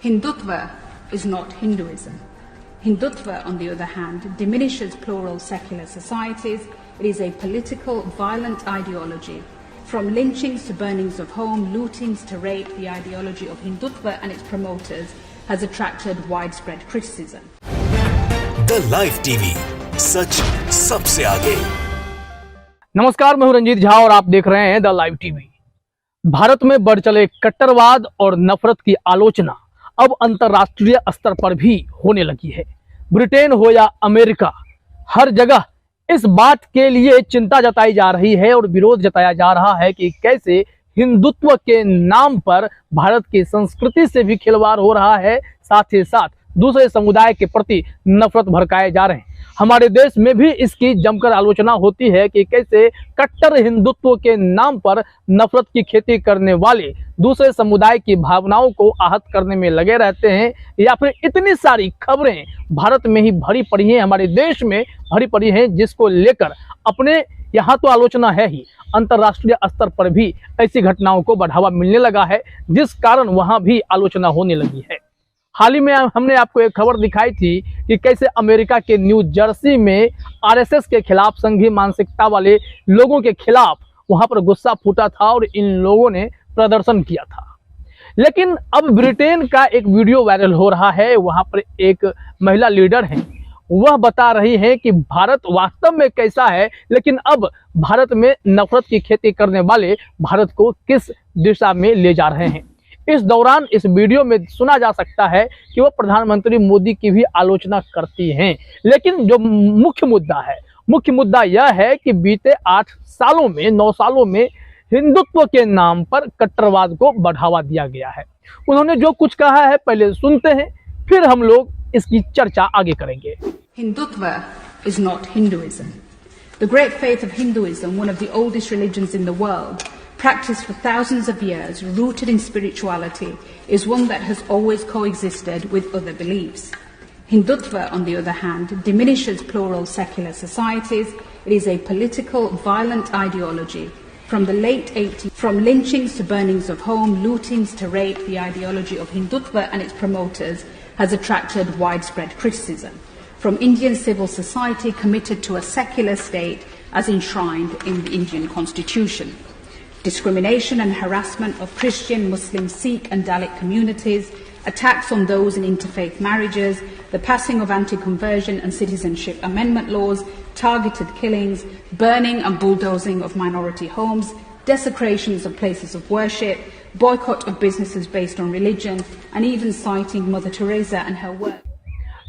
Hindutva is not Hinduism. Hindutva, on the other hand, diminishes plural secular societies. It is a political, violent ideology. From lynchings to burnings of home, lootings to rape, the ideology of Hindutva and its promoters has attracted widespread criticism. The Live TV, सच सबसे आगे। नमस्कार, मैं हूं रंजीत झा और आप देख रहे हैं द लाइव टीवी। भारत में बढ़ चले कट्टरवाद और नफरत की आलोचना अब अंतर्राष्ट्रीय स्तर पर भी होने लगी है। ब्रिटेन हो या अमेरिका, हर जगह इस बात के लिए चिंता जताई जा रही है और विरोध जताया जा रहा है कि कैसे हिंदुत्व के नाम पर भारत की संस्कृति से भी खिलवाड़ हो रहा है, साथ ही साथ दूसरे समुदाय के प्रति नफरत भड़काए जा रहे हैं। हमारे देश में भी इसकी जमकर आलोचना होती है कि कैसे कट्टर हिंदुत्व के नाम पर नफरत की खेती करने वाले दूसरे समुदाय की भावनाओं को आहत करने में लगे रहते हैं, या फिर इतनी सारी खबरें भारत में ही भरी पड़ी हैं, हमारे देश में भरी पड़ी हैं, जिसको लेकर अपने यहाँ तो आलोचना है ही, अंतर्राष्ट्रीय स्तर पर भी ऐसी घटनाओं को बढ़ावा मिलने लगा है, जिस कारण वहाँ भी आलोचना होने लगी है। हाल ही में हमने आपको एक खबर दिखाई थी कि कैसे अमेरिका के न्यू जर्सी में आरएसएस के खिलाफ, संघीय मानसिकता वाले लोगों के खिलाफ वहां पर गुस्सा फूटा था और इन लोगों ने प्रदर्शन किया था। लेकिन अब ब्रिटेन का एक वीडियो वायरल हो रहा है। वहां पर एक महिला लीडर है, वह बता रही है कि भारत वास्तव में कैसा है, लेकिन अब भारत में नफरत की खेती करने वाले भारत को किस दिशा में ले जा रहे हैं। इस दौरान इस वीडियो में सुना जा सकता है कि वह प्रधानमंत्री मोदी की भी आलोचना करती हैं। लेकिन जो मुख्य मुद्दा यह है कि बीते 8 सालों में 9 सालों में हिंदुत्व के नाम पर कट्टरवाद को बढ़ावा दिया गया है। उन्होंने जो कुछ कहा है पहले सुनते हैं, फिर हम लोग इसकी चर्चा आगे करेंगे। Hindutva is not Hinduism. The great faith of Hinduism, one of the oldest religions in the world, practiced for thousands of years, rooted in spirituality, is one that has always coexisted with other beliefs. Hindutva, on the other hand, diminishes plural secular societies. It is a political, violent ideology. From the late 80s, from lynchings to burnings of home, lootings to rape, the ideology of Hindutva and its promoters has attracted widespread criticism. From Indian civil society committed to a secular state as enshrined in the Indian constitution. Discrimination and harassment of Christian, Muslim, Sikh and Dalit communities, attacks on those in interfaith marriages, the passing of anti-conversion and citizenship amendment laws, targeted killings, burning and bulldozing of minority homes, desecrations of places of worship, boycott of businesses based on religion, and even citing Mother Teresa and her work.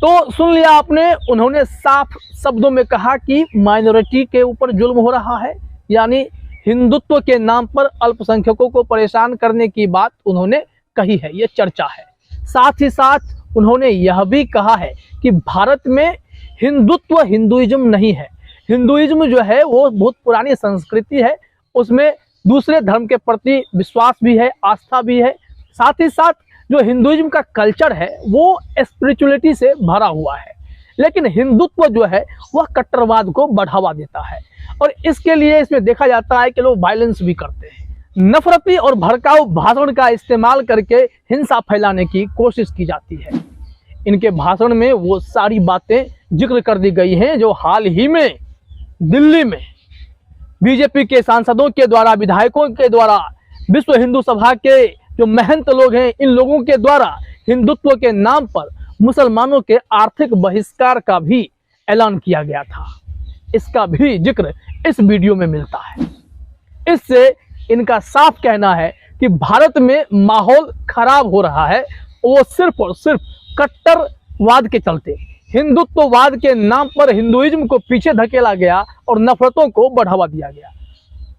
तो सुन लिया आपने, उन्होंने साफ शब्दों में कहा कि minority के ऊपर जुल्म हो रहा है, यानी हिंदुत्व के नाम पर अल्पसंख्यकों को परेशान करने की बात उन्होंने कही है, ये चर्चा है। साथ ही साथ उन्होंने यह भी कहा है कि भारत में हिंदुत्व हिंदुइज्म नहीं है। हिंदुइज्म जो है वो बहुत पुरानी संस्कृति है, उसमें दूसरे धर्म के प्रति विश्वास भी है, आस्था भी है। साथ ही साथ जो हिंदुइज्म का कल्चर है वो स्पिरिचुअलिटी से भरा हुआ है, लेकिन हिंदुत्व जो है वह कट्टरवाद को बढ़ावा देता है और इसके लिए इसमें देखा जाता है कि लोग वायलेंस भी करते हैं। नफरती और भड़काऊ भाषण का इस्तेमाल करके हिंसा फैलाने की कोशिश की जाती है। इनके भाषण में वो सारी बातें जिक्र कर दी गई हैं जो हाल ही में दिल्ली में बीजेपी के सांसदों के द्वारा, विधायकों के द्वारा, विश्व हिंदू सभा के जो महंत लोग हैं, इन लोगों के द्वारा हिंदुत्व के नाम पर मुसलमानों के आर्थिक बहिष्कार का भी ऐलान किया गया था। इसका भी जिक्र इस वीडियो में मिलता है। इससे इनका साफ कहना है कि भारत में माहौल खराब हो रहा है, वो सिर्फ और सिर्फ कट्टरवाद के चलते, हिंदुत्ववाद के नाम पर हिंदुइज्म को पीछे धकेला गया और नफरतों को बढ़ावा दिया गया।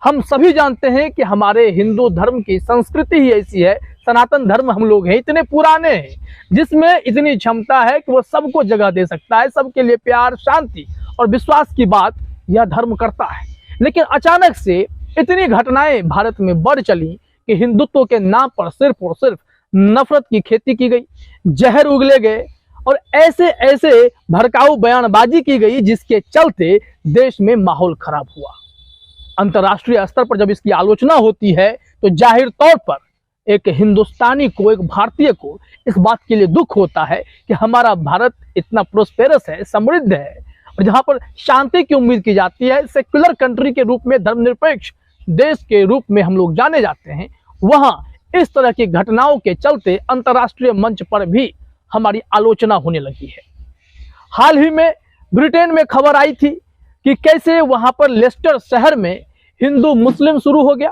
हम सभी जानते हैं कि हमारे हिंदू धर्म की संस्कृति ही ऐसी है, सनातन धर्म हम लोग हैं, इतने पुराने हैं, जिसमें इतनी क्षमता है कि वो सबको जगह दे सकता है, सबके लिए प्यार, शांति और विश्वास की बात यह धर्म करता है। लेकिन अचानक से इतनी घटनाएं भारत में बढ़ चली कि हिंदुत्व के नाम पर सिर्फ और सिर्फ नफरत की खेती की गई, जहर उगले गए और ऐसे ऐसे भड़काऊ बयानबाजी की गई जिसके चलते देश में माहौल खराब हुआ। अंतर्राष्ट्रीय स्तर पर जब इसकी आलोचना होती है तो जाहिर तौर पर एक हिंदुस्तानी को, एक भारतीय को इस बात के लिए दुख होता है कि हमारा भारत इतना प्रोस्पेरस है, समृद्ध है, और जहां पर शांति की उम्मीद की जाती है, सेक्युलर कंट्री के रूप में, धर्मनिरपेक्ष देश के रूप में हम लोग जाने जाते हैं, वहां इस तरह की घटनाओं के चलते अंतर्राष्ट्रीय मंच पर भी हमारी आलोचना होने लगी है। हाल ही में ब्रिटेन में खबर आई थी कि कैसे वहां पर लेस्टर शहर में हिंदू मुस्लिम शुरू हो गया।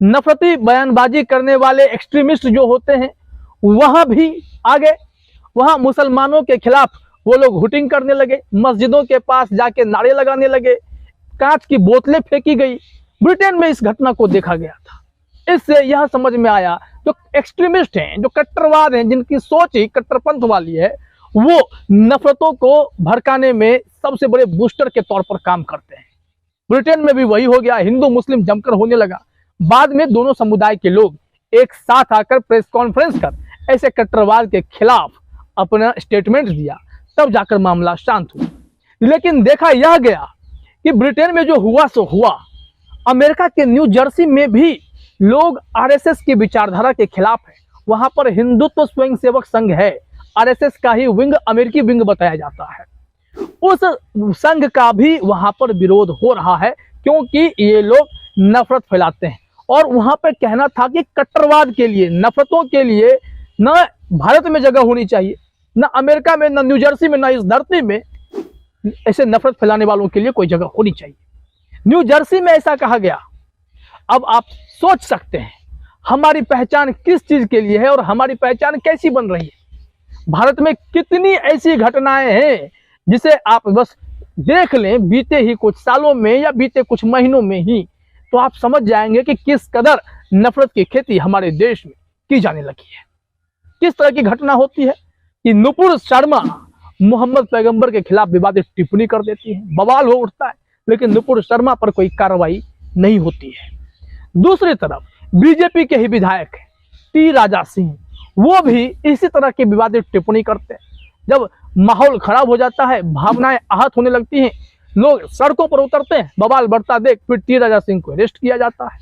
नफरती बयानबाजी करने वाले एक्सट्रीमिस्ट जो होते हैं वहां भी आ गए, वहां मुसलमानों के खिलाफ वो लोग हुटिंग करने लगे, मस्जिदों के पास जाके नारे लगाने लगे, कांच की बोतलें फेंकी गई। ब्रिटेन में इस घटना को देखा गया था। इससे यह समझ में आया जो एक्सट्रीमिस्ट हैं, जो कट्टरवाद हैं, जिनकी सोच ही कट्टरपंथ वाली है, वो नफरतों को भड़काने में सबसे बड़े बूस्टर के तौर पर काम करते हैं। ब्रिटेन में भी वही हो गया, हिंदू मुस्लिम जमकर होने लगा। बाद में दोनों समुदाय के लोग एक साथ आकर प्रेस कॉन्फ्रेंस कर ऐसे कट्टरवाद के खिलाफ अपना स्टेटमेंट दिया, तब जाकर मामला शांत हुआ। लेकिन देखा यह गया कि ब्रिटेन में जो हुआ सो हुआ। अमेरिका के न्यू जर्सी में भी लोग आरएसएस की विचारधारा के खिलाफ है। वहां पर हिंदुत्व स्वयंसेवक संघ है, आरएसएस का ही विंग अमेरिकी विंग बताया जाता है। उस संघ का भी वहां पर विरोध हो रहा है, क्योंकि ये लोग नफरत फैलाते हैं। और वहां पर कहना था कि कट्टरवाद के लिए, नफरतों के लिए न भारत में जगह होनी चाहिए, न अमेरिका में, न न्यू जर्सी में, न इस धरती में ऐसे नफरत फैलाने वालों के लिए कोई जगह होनी चाहिए। न्यू जर्सी में ऐसा कहा गया। अब आप सोच सकते हैं हमारी पहचान किस चीज के लिए है और हमारी पहचान कैसी बन रही है। भारत में कितनी ऐसी घटनाएं हैं जिसे आप बस देख लें बीते ही कुछ सालों में या बीते कुछ महीनों में ही, तो आप समझ जाएंगे कि किस कदर नफरत की खेती हमारे देश में की जाने लगी है। किस तरह की घटना होती है कि नुपुर शर्मा मोहम्मद पैगंबर के खिलाफ विवादित टिप्पणी कर देती है, बवाल हो उठता है, लेकिन नुपुर शर्मा पर कोई कार्रवाई नहीं होती है। दूसरी तरफ बीजेपी के ही विधायक टी राजा सिंह, वो भी इसी तरह की विवादित टिप्पणी करते हैं। जब माहौल खराब हो जाता है, भावनाएं आहत होने लगती हैं, लोग सड़कों पर उतरते हैं, बवाल बढ़ता देख फिर टी राजा सिंह को अरेस्ट किया जाता है।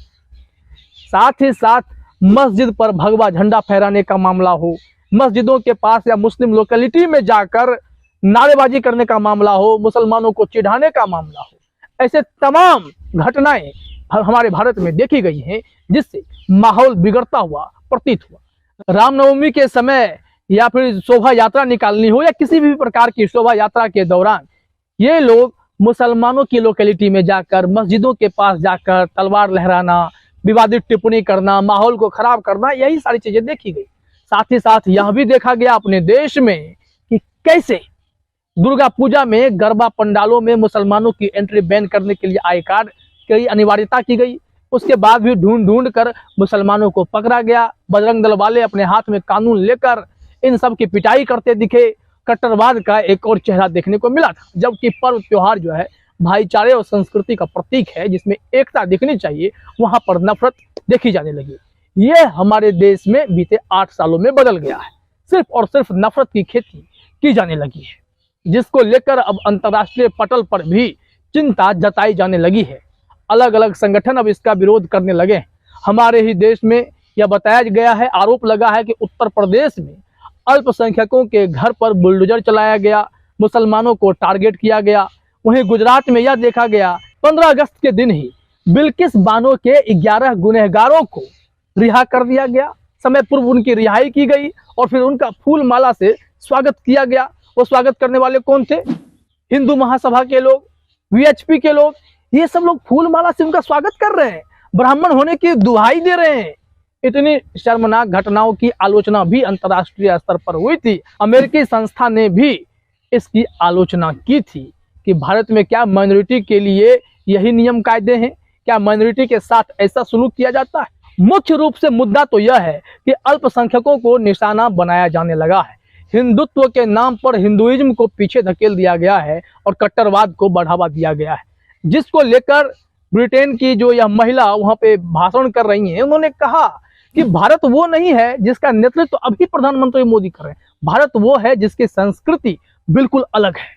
साथ ही साथ मस्जिद पर भगवा झंडा फहराने का मामला हो, मस्जिदों के पास या मुस्लिम लोकेलिटी में जाकर नारेबाजी करने का मामला हो, मुसलमानों को चिढ़ाने का मामला हो, ऐसे तमाम घटनाएं हमारे भारत में देखी गई हैं, जिससे माहौल बिगड़ता हुआ प्रतीत हुआ। रामनवमी के समय या फिर शोभा यात्रा निकालनी हो या किसी भी प्रकार की शोभा यात्रा के दौरान ये लोग मुसलमानों की लोकेलिटी में जाकर, मस्जिदों के पास जाकर तलवार लहराना, विवादित टिप्पणी करना, माहौल को खराब करना, यही सारी चीजें देखी गई। साथ ही साथ यह भी देखा गया अपने देश में कि कैसे दुर्गा पूजा में गरबा पंडालों में मुसलमानों की एंट्री बैन करने के लिए आई कार्ड की अनिवार्यता की गई। उसके बाद भी ढूंढ ढूंढ कर मुसलमानों को पकड़ा गया। बजरंग दल वाले अपने हाथ में कानून लेकर इन सब की पिटाई करते दिखे। कट्टरवाद का एक और चेहरा देखने को मिला था, जबकि पर्व त्योहार जो है भाईचारे और संस्कृति का प्रतीक है, जिसमें एकता दिखनी चाहिए, वहां पर नफरत देखी जाने लगी। ये हमारे देश में बीते 8 सालों में बदल गया है। सिर्फ और सिर्फ नफरत की खेती की जाने लगी है, जिसको लेकर अब अंतर्राष्ट्रीय पटल पर भी चिंता जताई जाने लगी है। अलग अलग संगठन अब इसका विरोध करने लगे हैं। हमारे ही देश में यह बताया गया है, आरोप लगा है कि उत्तर प्रदेश में अल्पसंख्यकों के घर पर बुलडोजर चलाया गया, मुसलमानों को टारगेट किया गया। वहीं गुजरात में यह देखा गया 15 अगस्त के दिन ही बिल्किस बानो के 11 गुनहगारों को रिहा कर दिया गया। समय पूर्व उनकी रिहाई की गई और फिर उनका फूल माला से स्वागत किया गया। वो स्वागत करने वाले कौन थे? हिंदू महासभा के लोग, वीएचपी के लोग, ये सब लोग फूल माला से उनका स्वागत कर रहे हैं, ब्राह्मण होने की दुहाई दे रहे हैं। इतनी शर्मनाक घटनाओं की आलोचना भी अंतर्राष्ट्रीय स्तर पर हुई थी। अमेरिकी संस्था ने भी इसकी आलोचना की थी कि भारत में क्या माइनॉरिटी के लिए यही नियम कायदे हैं? क्या माइनॉरिटी के साथ ऐसा सलूक किया जाता है? मुख्य रूप से मुद्दा तो यह है कि अल्पसंख्यकों को निशाना बनाया जाने लगा है। हिंदुत्व के नाम पर हिंदुइज्म को पीछे धकेल दिया गया है और कट्टरवाद को बढ़ावा दिया गया है, जिसको लेकर ब्रिटेन की जो यह महिला वहां पे भाषण कर रही हैं, उन्होंने कहा कि भारत वो नहीं है जिसका नेतृत्व अभी प्रधानमंत्री मोदी कर रहे हैं। भारत वो है जिसकी संस्कृति बिल्कुल अलग है।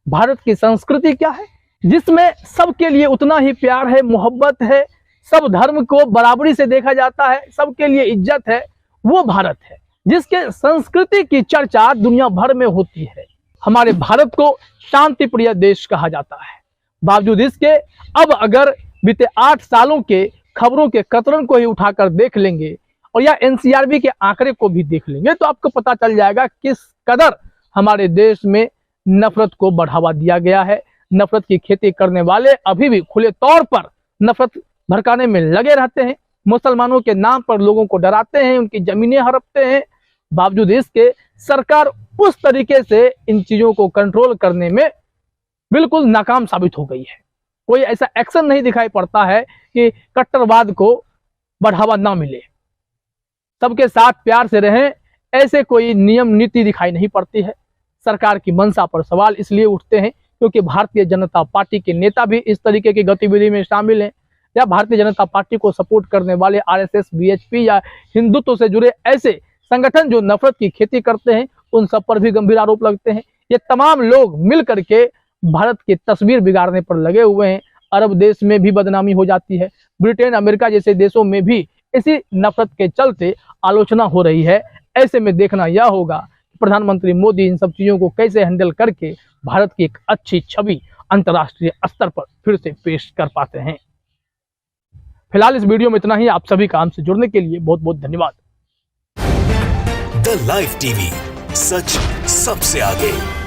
भारत की संस्कृति क्या है? जिसमें सबके लिए उतना ही प्यार है, मोहब्बत है, सब धर्म को बराबरी से देखा जाता है, सबके लिए इज्जत है, वो भारत है जिसके संस्कृति की चर्चा दुनिया भर में होती है। हमारे भारत को शांति प्रिय देश कहा जाता है। बावजूद इसके अब अगर बीते 8 सालों के खबरों के कतरन को ही उठाकर देख लेंगे और या एनसीआरबी के आंकड़े को भी देख लेंगे तो आपको पता चल जाएगा किस कदर हमारे देश में नफरत को बढ़ावा दिया गया है। नफरत की खेती करने वाले अभी भी खुले तौर पर नफरत भड़काने में लगे रहते हैं, मुसलमानों के नाम पर लोगों को डराते हैं, उनकी जमीनें हड़पते हैं। बावजूद इसके सरकार उस तरीके से इन चीजों को कंट्रोल करने में बिल्कुल नाकाम साबित हो गई है। कोई ऐसा एक्शन नहीं दिखाई पड़ता है कि कट्टरवाद को बढ़ावा ना मिले, सबके साथ प्यार से रहें, ऐसे कोई नियम नीति दिखाई नहीं पड़ती है। सरकार की मंशा पर सवाल इसलिए उठते हैं क्योंकि भारतीय जनता पार्टी के नेता भी इस तरीके की गतिविधि में शामिल हैं, या भारतीय जनता पार्टी को सपोर्ट करने वाले आरएसएस, बीएचपी या हिंदुत्व से जुड़े ऐसे संगठन जो नफरत की खेती करते हैं उन सब पर भी गंभीर आरोप लगते हैं। ये तमाम लोग मिल करके भारत की तस्वीर बिगाड़ने पर लगे हुए हैं। अरब देश में भी बदनामी हो जाती है, ब्रिटेन, अमेरिका जैसे देशों में भी इसी नफरत के चलते आलोचना हो रही है। ऐसे में देखना यह होगा कि प्रधानमंत्री मोदी इन सब चीजों को कैसे हैंडल करके भारत की एक अच्छी छवि अंतर्राष्ट्रीय स्तर पर फिर से पेश कर पाते हैं। फिलहाल इस वीडियो में इतना ही। आप सभी का हमसे जुड़ने के लिए बहुत बहुत धन्यवाद। द लाइव टीवी, सच सबसे आगे।